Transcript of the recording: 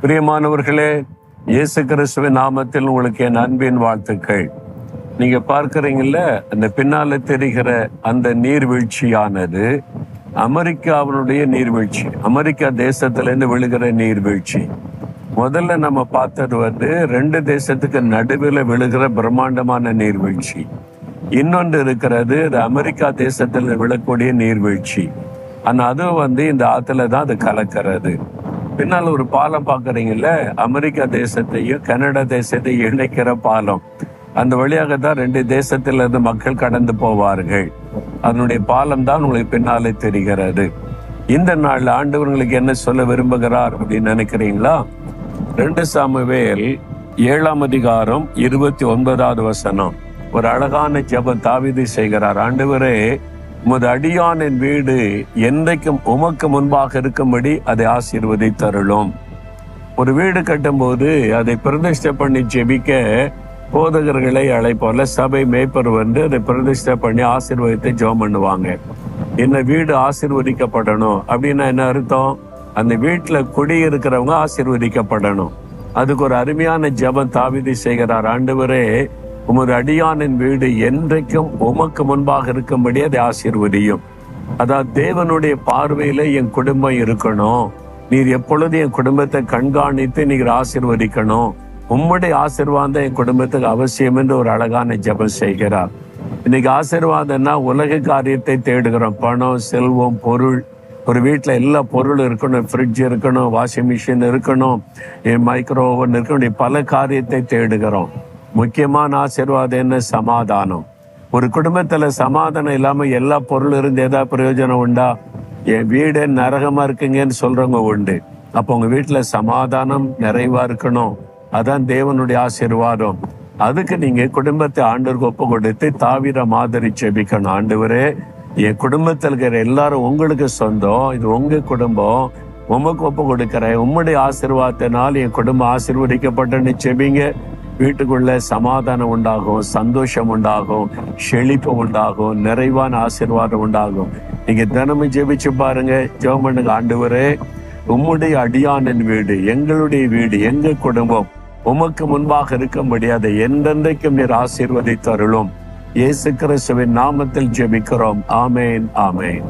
பிரியமானவர்களே, இயேசு கிறிஸ்துவின் நாமத்தில் உங்களுக்கு என் அன்பின் வாழ்த்துக்கள். நீங்க பார்க்கிறீங்கல்ல, அந்த பின்னால தெரிகிற அந்த நீர்வீழ்ச்சியானது அமெரிக்காவினுடைய நீர்வீழ்ச்சி, அமெரிக்கா தேசத்திலிருந்து விழுகிற நீர்வீழ்ச்சி. முதல்ல நம்ம பார்த்தது ரெண்டு தேசத்துக்கு நடுவில் விழுகிற பிரம்மாண்டமான நீர்வீழ்ச்சி. இன்னொன்று இருக்கிறது, அது அமெரிக்கா தேசத்தில் விழக்கூடிய நீர்வீழ்ச்சி. ஆனா அது இந்த ஆத்துல தான் அது கலக்கிறது. பின்னால் ஒரு பாலம் பார்க்குறீங்கல்ல, அமெரிக்கா தேசத்தையும் கனடா தேசத்தையும் இணைக்கிற பாலம். அந்த வழியாக தான் ரெண்டு தேசத்திலிருந்து மக்கள் கடந்து போவார்கள். அதனுடைய பாலம் தான் உங்களுக்கு பின்னாலே தெரிகிறது. இந்த நாள் ஆண்டவர்களுக்கு என்ன சொல்ல விரும்புகிறார் அப்படின்னு நினைக்கிறீங்களா? 2 சாமுவேல் 7ஆம் அதிகாரம் 29வது வசனம். ஒரு அழகான ஜெபம் தாவீது செய்கிறார். ஆண்டவரே, உமது அடியானின் வீடு என்றைக்கும் உமக்கு முன்பாக இருக்கும்படி அதை ஆசீர்வதித்தருளும். ஒரு வீடு கட்டும் போது அதை பிரதிஷ்டை பண்ணி ஜெபிக்க போதகர்களை அழைப்போல சபை மேய்ப்பர் அதை பிரதிஷ்டை பண்ணி ஆசீர்வதித்து ஜெபம் பண்ணுவாங்க. இந்த வீடு ஆசீர்வதிக்கப்படணும் அப்படின்னா என்ன அர்த்தம்? அந்த வீட்டுல குடியிருக்கிறவங்க ஆசீர்வதிக்கப்படணும். அதுக்கு ஒரு அருமையான ஜெபம் தாவீது செய்கிறார். ஆண்டவரே, உமது அடியானின் வீடு என்றைக்கும் உமக்கு முன்பாக இருக்கும்படி அதை ஆசீர்வதியும். அதாவது தேவனுடைய பார்வையில என் குடும்பம் இருக்கணும். நீர் எப்பொழுது என் குடும்பத்தை கண்காணித்து நீர் ஆசீர்வதிக்கணும். உம்முடைய ஆசீர்வாதம் என் குடும்பத்துக்கு அவசியம் என்று ஒரு அழகான ஜெபம் செய்கிறார். இன்னைக்கு ஆசீர்வாதம்னா உலக காரியத்தை தேடுகிறோம். பணம், செல்வம், பொருள். ஒரு வீட்டுல எல்லா பொருளும் இருக்கணும். ஃப்ரிட்ஜ் இருக்கணும், வாஷிங் மிஷின் இருக்கணும், மைக்ரோ ஓவன் இருக்கணும். பல காரியத்தை தேடுகிறோம். முக்கியமான ஆசீர்வாதம் என்ன? சமாதானம். ஒரு குடும்பத்துல சமாதானம் இல்லாம எல்லா பொருள் இருந்து ஏதாவது பிரயோஜனம் உண்டா? என் வீடு நரகமா இருக்குங்கன்னு சொல்றவங்க உண்டு. அப்போ உங்க வீட்டுல சமாதானம் நிறைவா இருக்கணும். அதான் தேவனுடைய ஆசீர்வாதம். அதுக்கு நீங்க குடும்பத்தை ஆண்டவருக்கு ஒப்பு கொடுத்து தாவீதை மாதிரி ஜெபிக்கணும். ஆண்டவரே, என் குடும்பத்தில் இருக்கிற எல்லாரும் உங்களுக்கு சொந்தம், இது உங்க குடும்பம், உமக்கு ஒப்பு கொடுக்கிறேன். உம்முடைய ஆசீர்வாதத்தினால் என் குடும்பம் ஆசீர்வதிக்கப்பட்டன்னு ஜெபிங்க. வீட்டுக்குள்ள சமாதானம் உண்டாகும், சந்தோஷம் உண்டாகும், செழிப்பு உண்டாகும், நிறைவான ஆசீர்வாதம் உண்டாகும். நீங்க தினமும் ஜெபிச்சு பாருங்க, ஜெபம் பண்ணுங்க. ஆண்டவரே, உம்முடைய அடியானின் வீடு, எங்களுடைய வீடு, எங்க குடும்பம் உமக்கு முன்பாக இருக்க முடியாது. என்றென்றைக்கும் நீர் ஆசீர்வதித்து அருளும். இயேசு கிறிஸ்துவின் நாமத்தில் ஜெபிக்கிறோம். ஆமேன், ஆமேன்.